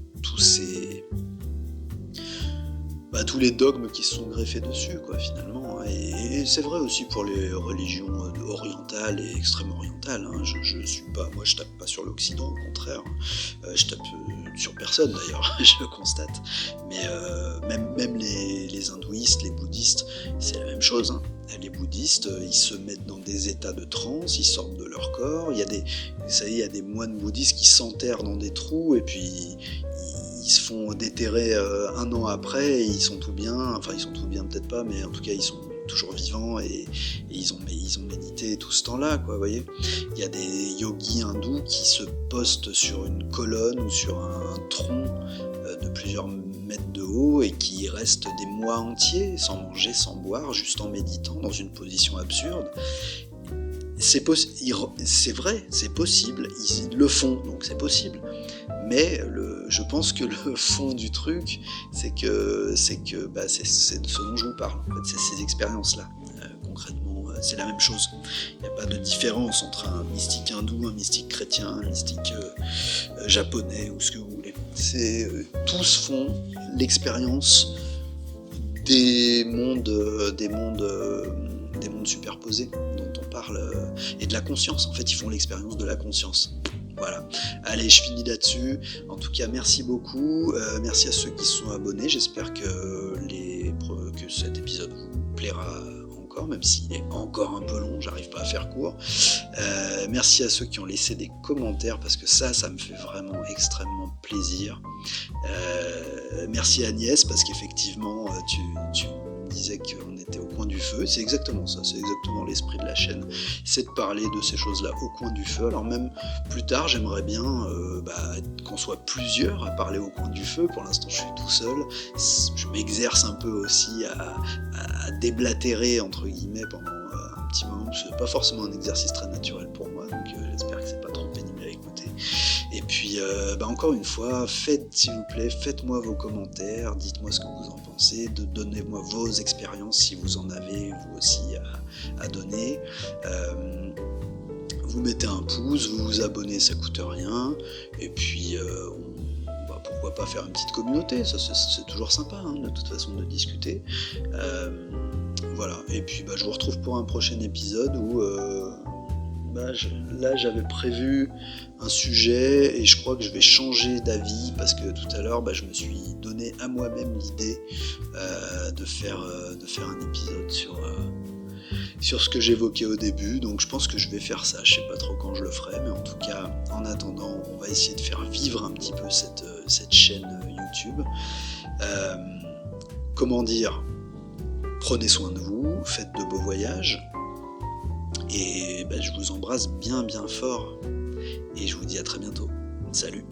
tous les dogmes qui se sont greffés dessus, quoi, finalement. Et c'est vrai aussi pour les religions orientales et extrême orientales. Moi je tape pas sur l'Occident, au contraire. Je tape sur personne d'ailleurs, je le constate. Mais même les hindouistes, les bouddhistes, c'est la même chose. Les bouddhistes, ils se mettent dans des états de transe, ils sortent de leur corps. Il y a des moines bouddhistes qui s'enterrent dans des trous et puis ils se font déterrer un an après et ils sont tout bien. Enfin, ils sont tout bien peut-être pas, mais en tout cas ils sont toujours vivants et ils ont médité tout ce temps-là, quoi, vous voyez. Il y a des yogis hindous qui se postent sur une colonne ou sur un tronc de plusieurs mètres de haut et qui restent des mois entiers sans manger, sans boire, juste en méditant dans une position absurde. C'est vrai, c'est possible, ils le font, donc c'est possible. Mais je pense que le fond du truc, c'est de ce dont je vous parle. En fait, c'est ces expériences-là. Concrètement, c'est la même chose. Il n'y a pas de différence entre un mystique hindou, un mystique chrétien, un mystique japonais ou ce que vous voulez. Tous font l'expérience des mondes superposés dont on parle, et de la conscience. En fait, ils font l'expérience de la conscience. Voilà. Allez, je finis là-dessus. En tout cas, merci beaucoup. Merci à ceux qui se sont abonnés. J'espère que cet épisode vous plaira encore, même s'il est encore un peu long, j'arrive pas à faire court. Merci à ceux qui ont laissé des commentaires, parce que ça me fait vraiment extrêmement plaisir. Merci Agnès, parce qu'effectivement, tu disait qu'on était au coin du feu. C'est exactement ça, c'est exactement l'esprit de la chaîne, c'est de parler de ces choses-là au coin du feu. Alors même plus tard, j'aimerais bien qu'on soit plusieurs à parler au coin du feu. Pour l'instant, je suis tout seul. Je m'exerce un peu aussi à déblatérer, entre guillemets, pendant un petit moment, parce que c'est pas forcément un exercice très naturel pour moi, donc j'espère que c'est pas trop pénible à écouter. Et puis, encore une fois, s'il vous plaît, faites-moi vos commentaires, dites-moi ce que vous en pensez, donnez-moi vos expériences si vous en avez vous aussi à donner. Vous mettez un pouce, vous vous abonnez, ça coûte rien, et puis pourquoi pas faire une petite communauté, ça c'est toujours sympa, de toute façon, de discuter. Voilà, et puis je vous retrouve pour un prochain épisode où là j'avais prévu un sujet et je crois que je vais changer d'avis, parce que tout à l'heure je me suis donné à moi-même l'idée de faire un épisode sur ce que j'évoquais au début, donc je pense que je vais faire ça. Je sais pas trop quand je le ferai, mais en tout cas, en attendant, on va essayer de faire vivre un petit peu cette chaîne YouTube. Comment dire, prenez soin de vous, faites de beaux voyages, et je vous embrasse bien bien fort, et je vous dis à très bientôt. Salut.